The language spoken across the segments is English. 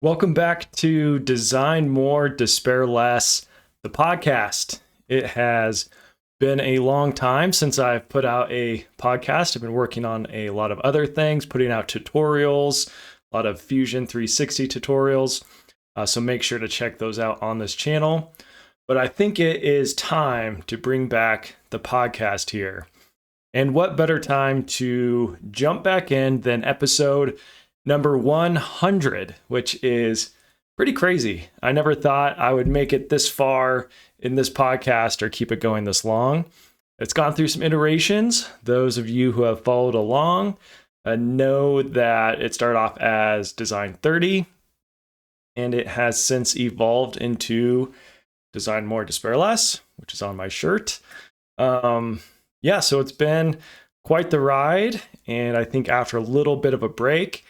Welcome back to Design More, Despair Less, the podcast. It has been a long time since I've put out a podcast. I've been working on a lot of other things, putting out tutorials, a lot of Fusion 360 tutorials. So make sure to check those out on this channel. But I think it is time to bring back the podcast here. And what better time to jump back in than episode number 100, which is pretty crazy. I never thought I would make it this far in this podcast or keep it going this long. It's gone through some iterations. Those of you who have followed along know that it started off as Design 30, and it has since evolved into Design More, Despair Less, which is on my shirt. So it's been quite the ride, and I think after a little bit of a break,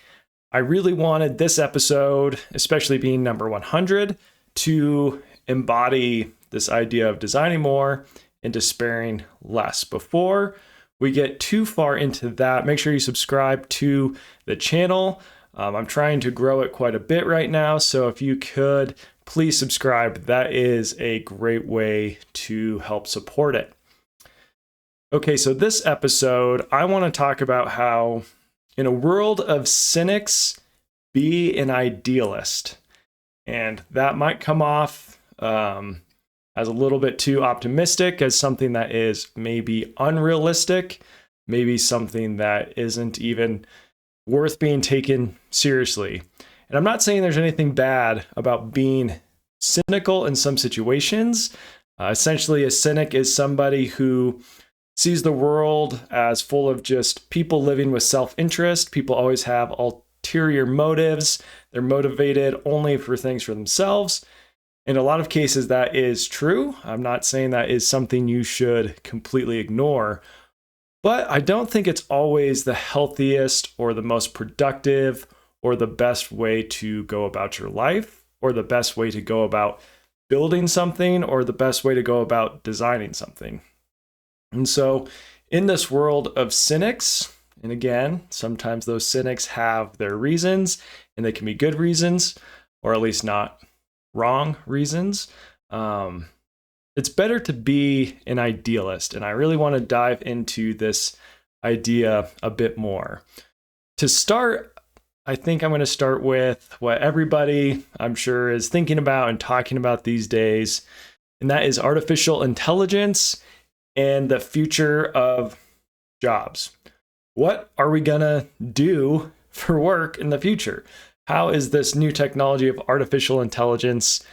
I really wanted this episode, especially being number 100, to embody this idea of designing more and despairing less. Before we get too far into that, make sure you subscribe to the channel. I'm trying to grow it quite a bit right now, so if you could, please subscribe. That is a great way to help support it. Okay, so this episode, I want to talk about how in a world of cynics, be an idealist. And that might come off as a little bit too optimistic, as something that is maybe unrealistic, maybe something that isn't even worth being taken seriously. And I'm not saying there's anything bad about being cynical in some situations. Essentially, a cynic is somebody who sees the world as full of just people living with self-interest. People always have ulterior motives. They're motivated only for things for themselves. In a lot of cases, that is true. I'm not saying that is something you should completely ignore, but I don't think it's always the healthiest or the most productive or the best way to go about your life, or the best way to go about building something, or the best way to go about designing something. And so in this world of cynics, and again, sometimes those cynics have their reasons, and they can be good reasons, or at least not wrong reasons. It's better to be an idealist. And I really want to dive into this idea a bit more. To start, I think I'm going to start with what everybody, I'm sure, is thinking about and talking about these days, and that is artificial intelligence and the future of jobs. What are we gonna do for work in the future? How is this new technology of artificial intelligence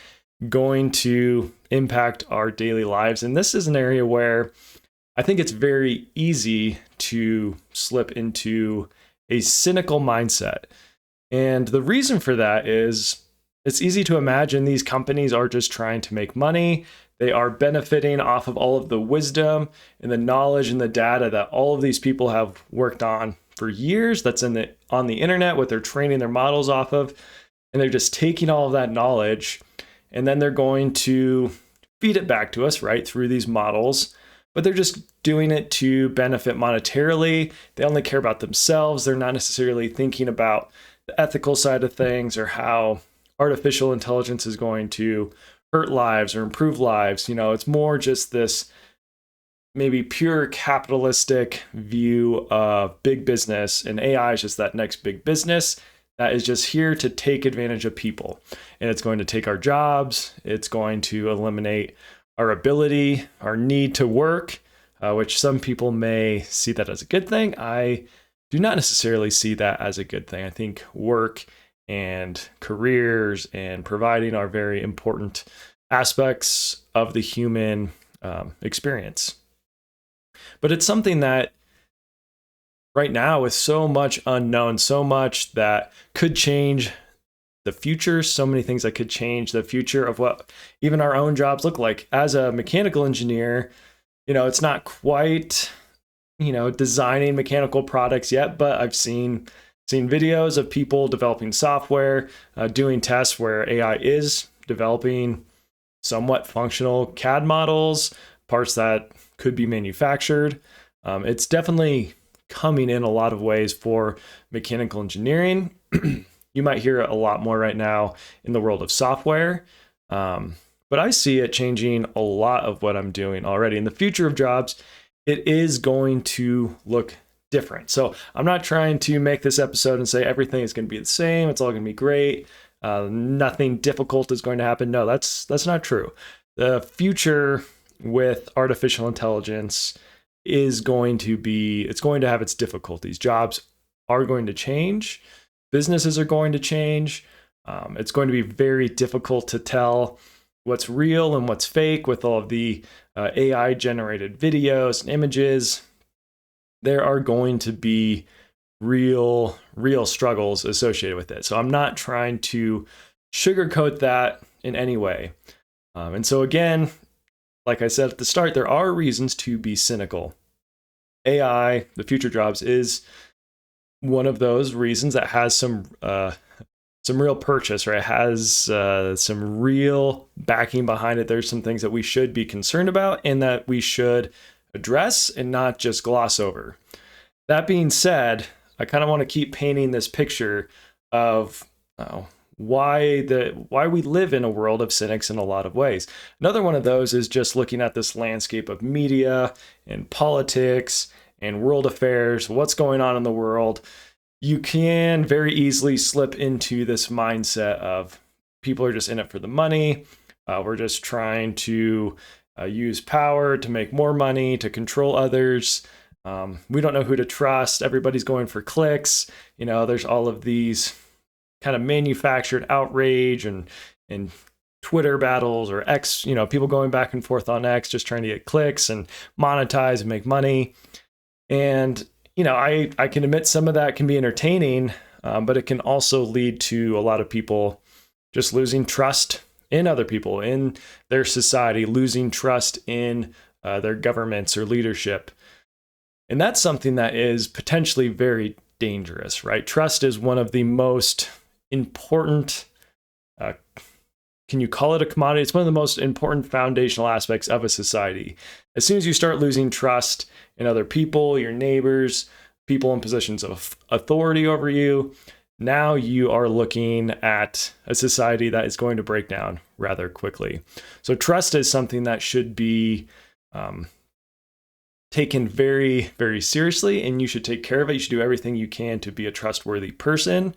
going to impact our daily lives? And this is an area where I think it's very easy to slip into a cynical mindset. And the reason for that is it's easy to imagine these companies are just trying to make money. They are benefiting off of all of the wisdom and the knowledge and the data that all of these people have worked on for years. That's on the internet, what they're training their models off of. And they're just taking all of that knowledge, and then they're going to feed it back to us, right, through these models. But they're just doing it to benefit monetarily. They only care about themselves. They're not necessarily thinking about the ethical side of things or how artificial intelligence is going to hurt lives or improve lives. It's more just this maybe pure capitalistic view of big business, and AI is just that next big business that is just here to take advantage of people. And it's going to take our jobs. It's going to eliminate our ability, our need to work, which some people may see that as a good thing. I do not necessarily see that as a good thing. I think work and careers and providing are very important aspects of the human experience. But it's something that right now, with so much unknown, so much that could change the future, so many things that could change the future of what even our own jobs look like. As a mechanical engineer, it's not quite, designing mechanical products yet, but I've seen videos of people developing software, doing tests where AI is developing somewhat functional CAD models, parts that could be manufactured. It's definitely coming in a lot of ways for mechanical engineering. You might hear it a lot more right now in the world of software. But I see it changing a lot of what I'm doing already. In the future of jobs, it is going to look different. So I'm not trying to make this episode and say everything is going to be the same. It's all going to be great. Nothing difficult is going to happen. No, that's not true. The future with artificial intelligence is going to be, it's going to have its difficulties. Jobs are going to change. Businesses are going to change. It's going to be very difficult to tell what's real and what's fake with all of the AI generated videos and images. There are going to be real struggles associated with it. So I'm not trying to sugarcoat that in any way. And so again, like I said at the start, there are reasons to be cynical. AI, the future jobs, is one of those reasons that has some real purchase, right? It has some real backing behind it. There's some things that we should be concerned about and that we should address and not just gloss over. That being said, I kind of want to keep painting this picture of why we live in a world of cynics in a lot of ways. Another one of those is just looking at this landscape of media and politics and world affairs, what's going on in the world. You can very easily slip into this mindset of people are just in it for the money. We're just trying to use power to make more money, to control others. We don't know who to trust. Everybody's going for clicks. There's all of these kind of manufactured outrage and Twitter battles or X, people going back and forth on X, just trying to get clicks and monetize and make money. And I can admit some of that can be entertaining, but it can also lead to a lot of people just losing trust in other people, in their society, losing trust in their governments or leadership. And that's something that is potentially very dangerous, right? Trust is one of the most important, can you call it a commodity? It's one of the most important foundational aspects of a society. As soon as you start losing trust in other people, your neighbors, people in positions of authority over you, now you are looking at a society that is going to break down rather quickly. So trust is something that should be taken very, very seriously, and you should take care of it. You should do everything you can to be a trustworthy person,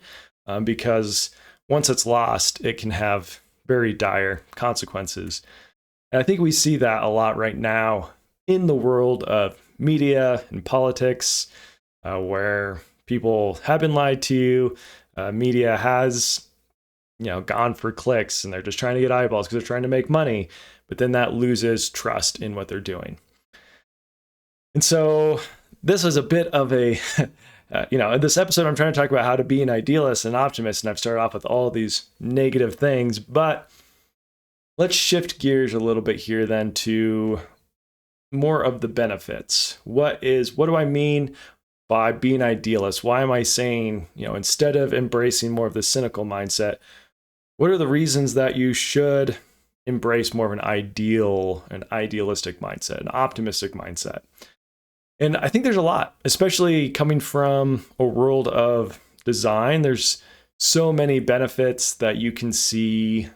because once it's lost, it can have very dire consequences. And I think we see that a lot right now in the world of media and politics, where people have been lied to. Media has, gone for clicks, and they're just trying to get eyeballs because they're trying to make money. But then that loses trust in what they're doing. And so this is a bit of a, in this episode, I'm trying to talk about how to be an idealist and optimist. And I've started off with all these negative things, but let's shift gears a little bit here then to more of the benefits. What do I mean by being idealist? Why am I saying, instead of embracing more of the cynical mindset, what are the reasons that you should embrace more of an idealistic mindset, an optimistic mindset? And I think there's a lot, especially coming from a world of design. There's so many benefits that you can see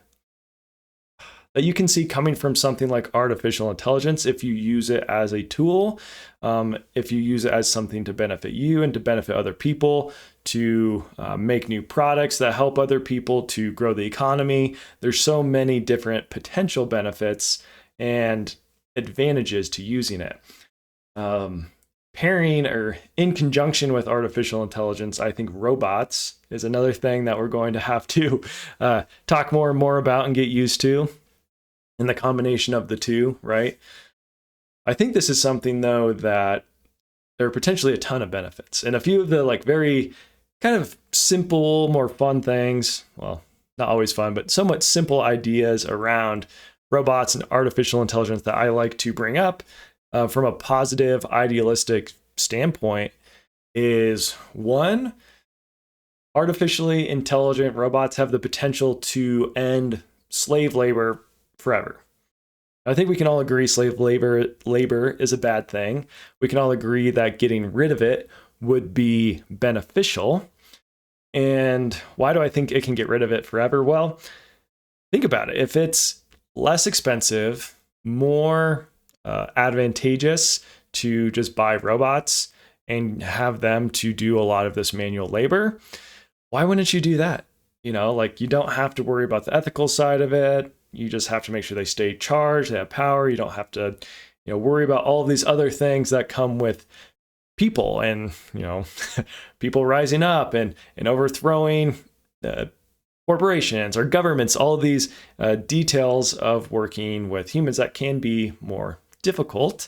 coming from something like artificial intelligence if you use it as a tool, if you use it as something to benefit you and to benefit other people, to make new products that help other people, to grow the economy. There's so many different potential benefits and advantages to using it. Pairing or in conjunction with artificial intelligence, I think robots is another thing that we're going to have to talk more and more about and get used to. And the combination of the two, right? I think this is something, though, that there are potentially a ton of benefits. And a few of the very kind of simple, more fun things, well, not always fun, but somewhat simple ideas around robots and artificial intelligence that I like to bring up from a positive, idealistic standpoint is, one, artificially intelligent robots have the potential to end slave labor forever. I think we can all agree slave labor is a bad thing. We can all agree that getting rid of it would be beneficial. And why do I think it can get rid of it forever? Well, think about it. If it's less expensive, more advantageous to just buy robots and have them to do a lot of this manual labor, why wouldn't you do that? You know, like, you don't have to worry about the ethical side of it. You just have to make sure they stay charged, they have power. You don't have to, worry about all of these other things that come with people and, people rising up and overthrowing corporations or governments, all of these details of working with humans that can be more difficult.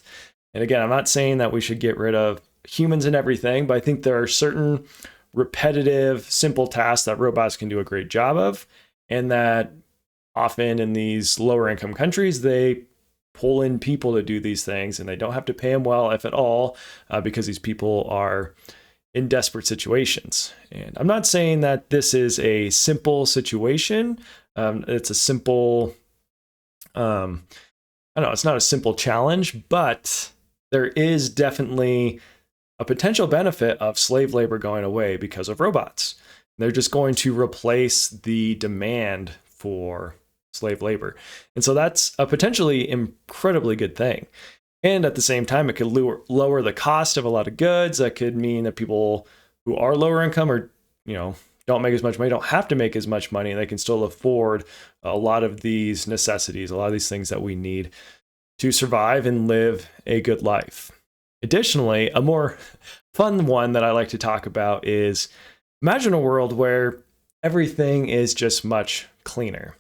And again, I'm not saying that we should get rid of humans and everything, but I think there are certain repetitive, simple tasks that robots can do a great job of, and that often in these lower income countries, they pull in people to do these things, and they don't have to pay them well, if at all, because these people are in desperate situations. And I'm not saying that this is a simple situation. It's a simple, it's not a simple challenge, but there is definitely a potential benefit of slave labor going away because of robots. They're just going to replace the demand for slave labor. And so that's a potentially incredibly good thing. And at the same time, it could lower the cost of a lot of goods. That could mean that people who are lower income or, don't make as much money, don't have to make as much money, and they can still afford a lot of these necessities, a lot of these things that we need to survive and live a good life. Additionally, a more fun one that I like to talk about is, imagine a world where everything is just much cleaner.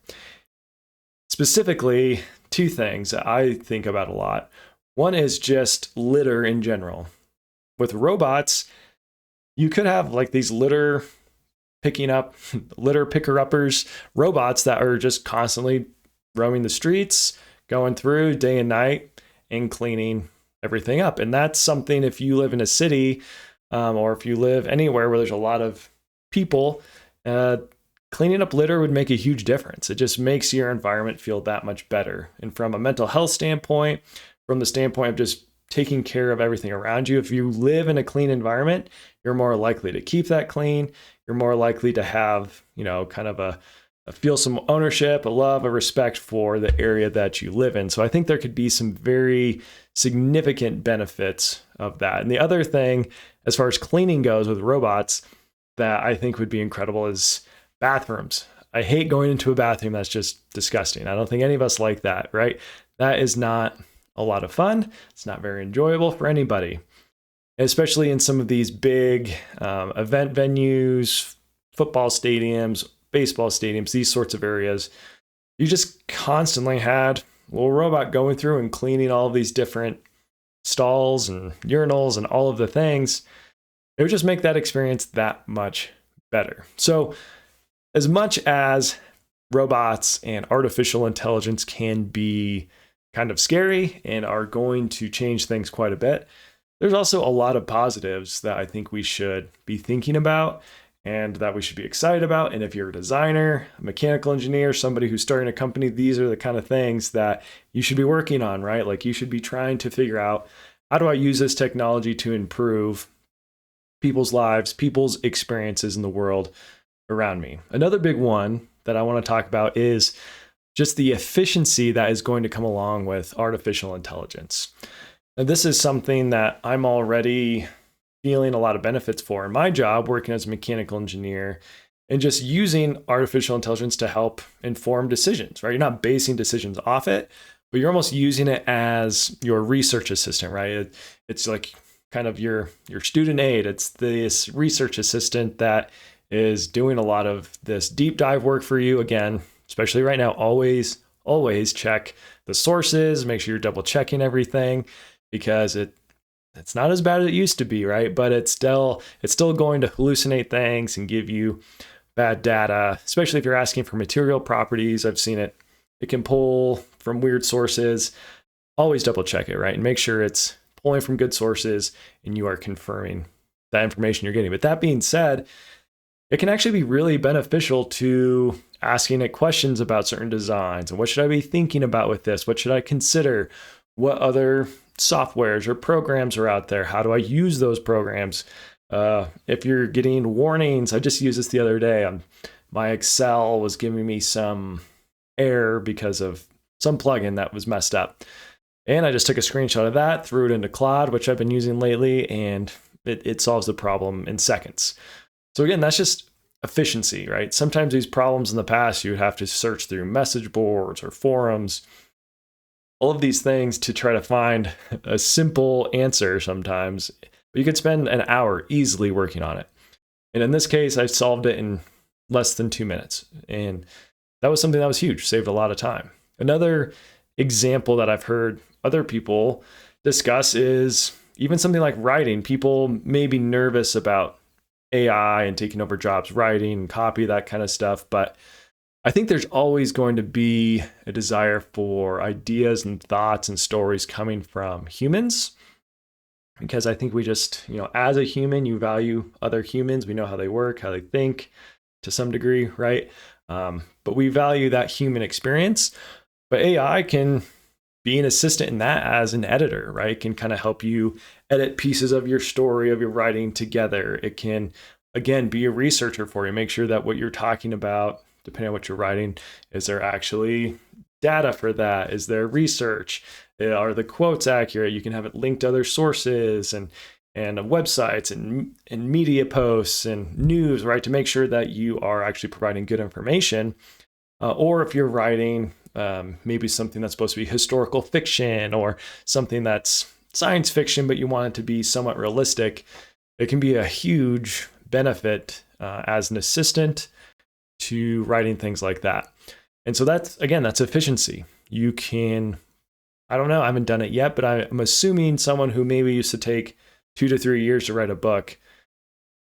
Specifically, two things that I think about a lot. One is just litter in general. With robots, you could have like these litter picker-uppers, robots that are just constantly roaming the streets, going through day and night and cleaning everything up. And that's something, if you live in a city or if you live anywhere where there's a lot of people, cleaning up litter would make a huge difference. It just makes your environment feel that much better. And from a mental health standpoint, from the standpoint of just taking care of everything around you, if you live in a clean environment, you're more likely to keep that clean. You're more likely to have, kind of a feel some ownership, a love, a respect for the area that you live in. So I think there could be some very significant benefits of that. And the other thing, as far as cleaning goes with robots, that I think would be incredible is bathrooms. I hate going into a bathroom. That's just disgusting. I don't think any of us like that, right? That is not a lot of fun. It's not very enjoyable for anybody, especially in some of these big event venues, football stadiums, baseball stadiums, these sorts of areas. You just constantly had a little robot going through and cleaning all of these different stalls and urinals and all of the things. It would just make that experience that much better. So as much as robots and artificial intelligence can be kind of scary and are going to change things quite a bit, there's also a lot of positives that I think we should be thinking about and that we should be excited about. And if you're a designer, a mechanical engineer, somebody who's starting a company, these are the kind of things that you should be working on, right? Like, you should be trying to figure out, how do I use this technology to improve people's lives, people's experiences in the world around me? Another big one that I want to talk about is just the efficiency that is going to come along with artificial intelligence. And this is something that I'm already feeling a lot of benefits for in my job, working as a mechanical engineer, and just using artificial intelligence to help inform decisions, right? You're not basing decisions off it, but you're almost using it as your research assistant, right? It's like kind of your student aid. It's this research assistant that is doing a lot of this deep dive work for you. Again, especially right now, always check the sources, make sure you're double checking everything, because it's not as bad as it used to be, right? But it's still going to hallucinate things and give you bad data, especially if you're asking for material properties. I've seen it. It can pull from weird sources. Always double check it, right? And make sure it's pulling from good sources and you are confirming that information you're getting. But that being said, it can actually be really beneficial to asking it questions about certain designs. And what should I be thinking about with this? What should I consider? What other softwares or programs are out there? How do I use those programs? If you're getting warnings, I just used this the other day. My Excel was giving me some error because of some plugin that was messed up. And I just took a screenshot of that, threw it into Claude, which I've been using lately, and it solves the problem in seconds. So again, that's just efficiency, right? Sometimes these problems in the past, you would have to search through message boards or forums, all of these things to try to find a simple answer sometimes. But you could spend an hour easily working on it. And in this case, I solved it in less than 2 minutes. And that was something that was huge, saved a lot of time. Another example that I've heard other people discuss is even something like writing. People may be nervous about AI and taking over jobs, writing, copy, that kind of stuff. But I think there's always going to be a desire for ideas and thoughts and stories coming from humans. Because I think we just, as a human, you value other humans. We know how they work, how they think to some degree, right? But we value that human experience. But AI can be an assistant in that as an editor, right? It can kind of help you edit pieces of your story, of your writing together. It can, again, be a researcher for you, make sure that what you're talking about, depending on what you're writing, is there actually data for that? Is there research? Are the quotes accurate? You can have it linked to other sources and websites and media posts and news, right? To make sure that you are actually providing good information. Or if you're writing maybe something that's supposed to be historical fiction or something that's science fiction, but you want it to be somewhat realistic, it can be a huge benefit as an assistant to writing things like that. And so that's efficiency. You can, I don't know, I haven't done it yet, but I'm assuming someone who maybe used to take 2 to 3 years to write a book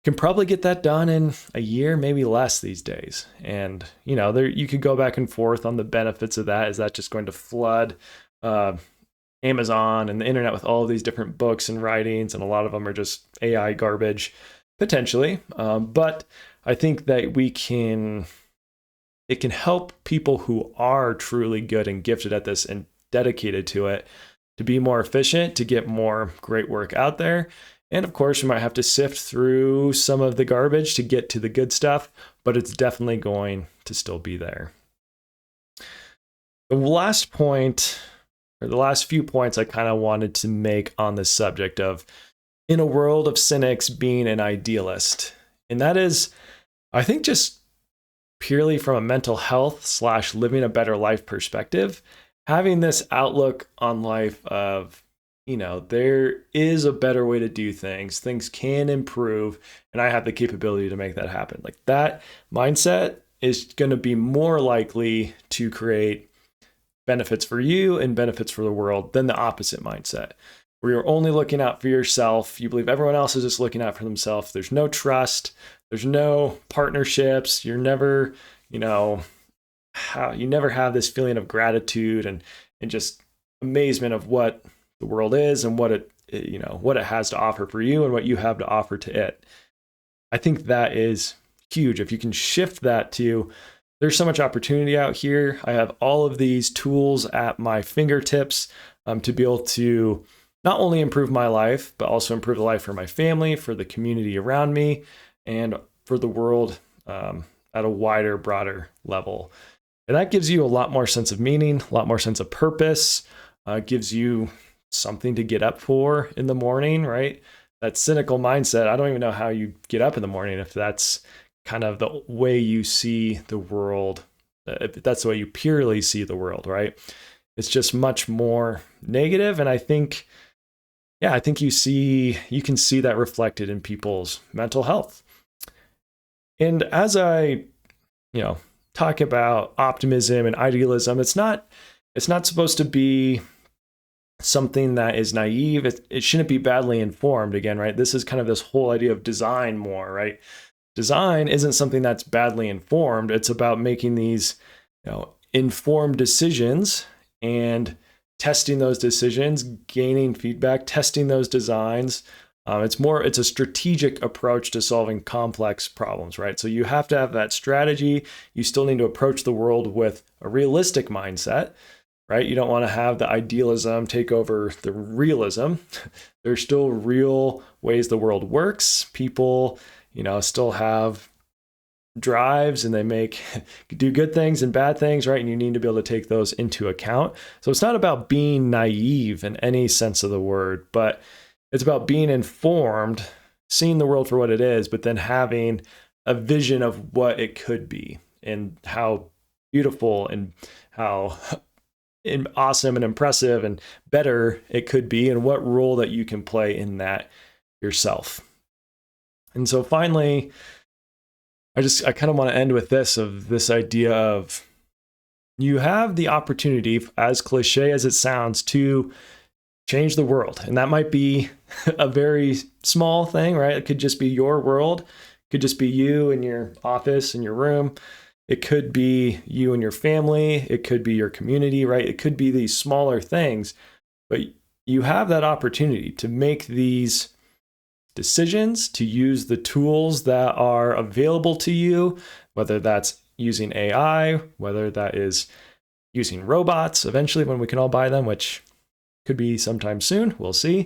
can probably get that done in a year, maybe less these days. And, you could go back and forth on the benefits of that. Is that just going to flood Amazon and the internet with all of these different books and writings? And a lot of them are just AI garbage, potentially. But I think that it can help people who are truly good and gifted at this and dedicated to it to be more efficient, to get more great work out there. And of course, you might have to sift through some of the garbage to get to the good stuff, but it's definitely going to still be there. The last point, or the last few points I kind of wanted to make on this subject of in a world of cynics being an idealist. And that is, I think, just purely from a mental health / living a better life perspective, having this outlook on life of, there is a better way to do things. Things can improve, and I have the capability to make that happen. Like that mindset is going to be more likely to create benefits for you and benefits for the world than the opposite mindset, where you're only looking out for yourself. You believe everyone else is just looking out for themselves. There's no trust. There's no partnerships. You're never, you never have this feeling of gratitude and just amazement of what the world is and what it has to offer for you and what you have to offer to it. I think that is huge. If you can shift that to, there's so much opportunity out here. I have all of these tools at my fingertips to be able to not only improve my life, but also improve the life for my family, for the community around me, and for the world at a wider, broader level. And that gives you a lot more sense of meaning, a lot more sense of purpose, gives you something to get up for in the morning, right? That cynical mindset, I don't even know how you get up in the morning if that's kind of the way you see the world, if that's the way you purely see the world, right? It's just much more negative. And I think you can see that reflected in people's mental health. And as I, talk about optimism and idealism, it's not supposed to be something that is naive. It shouldn't be badly informed again, right? This is kind of this whole idea of design more, right? Design isn't something that's badly informed. It's about making these, informed decisions and testing those decisions, gaining feedback, testing those designs. It's a strategic approach to solving complex problems, right? So you have to have that strategy. You still need to approach the world with a realistic mindset, right? You don't want to have the idealism take over the realism. There's still real ways the world works. People, still have drives and they do good things and bad things, right? And you need to be able to take those into account. So it's not about being naive in any sense of the word, but it's about being informed, seeing the world for what it is, but then having a vision of what it could be and how beautiful and how awesome and impressive and better it could be, and what role that you can play in that yourself. And so finally, I kind of want to end with this idea of you have the opportunity, as cliche as it sounds, to change the world. And that might be a very small thing, right? It could just be your world. It could just be you in your office, in your room. It could be you and your family. It could be your community, right? It could be these smaller things, but you have that opportunity to make these decisions, to use the tools that are available to you, whether that's using AI, whether that is using robots eventually when we can all buy them, which could be sometime soon, we'll see.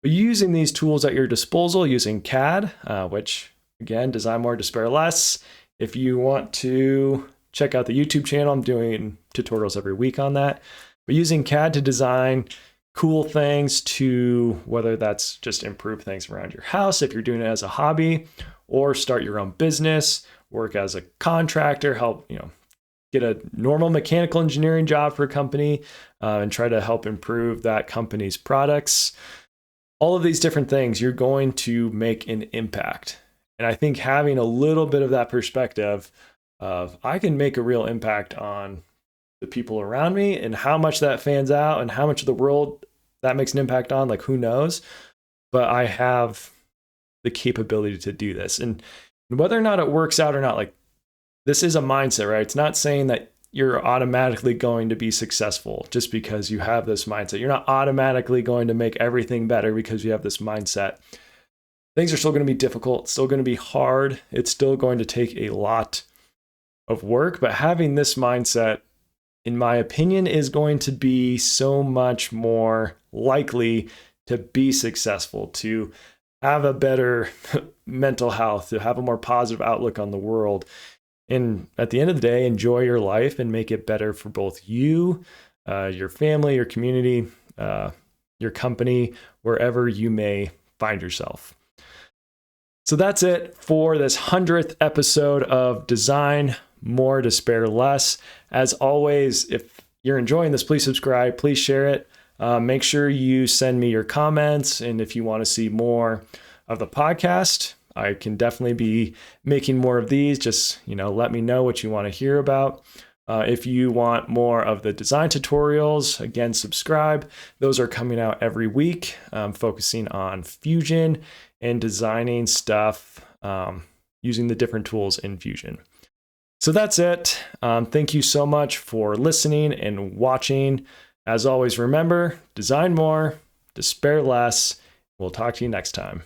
But using these tools at your disposal, using CAD, which again, design more, despair less. If you want to check out the YouTube channel, I'm doing tutorials every week on that. But using CAD to design cool things, to whether that's just improve things around your house if you're doing it as a hobby, or start your own business, work as a contractor, help get a normal mechanical engineering job for a company, and try to help improve that company's products. All of these different things, you're going to make an impact. And I think having a little bit of that perspective of I can make a real impact on the people around me, and how much that fans out and how much of the world that makes an impact on, like, who knows? But I have the capability to do this. And whether or not it works out or not, like, this is a mindset, right? It's not saying that you're automatically going to be successful just because you have this mindset. You're not automatically going to make everything better because you have this mindset. Things are still going to be difficult, still going to be hard. It's still going to take a lot of work, but having this mindset, in my opinion, is going to be so much more likely to be successful, to have a better mental health, to have a more positive outlook on the world. And at the end of the day, enjoy your life and make it better for both you, your family, your community, your company, wherever you may find yourself. So that's it for this 100th episode of Design More, Despair Less. As always, if you're enjoying this, please subscribe, please share it. Make sure you send me your comments. And if you want to see more of the podcast, I can definitely be making more of these. Just, let me know what you want to hear about. If you want more of the design tutorials, again, subscribe. Those are coming out every week, focusing on Fusion and designing stuff using the different tools in Fusion. So that's it. Thank you so much for listening and watching. As always, remember, design more, despair less. We'll talk to you next time.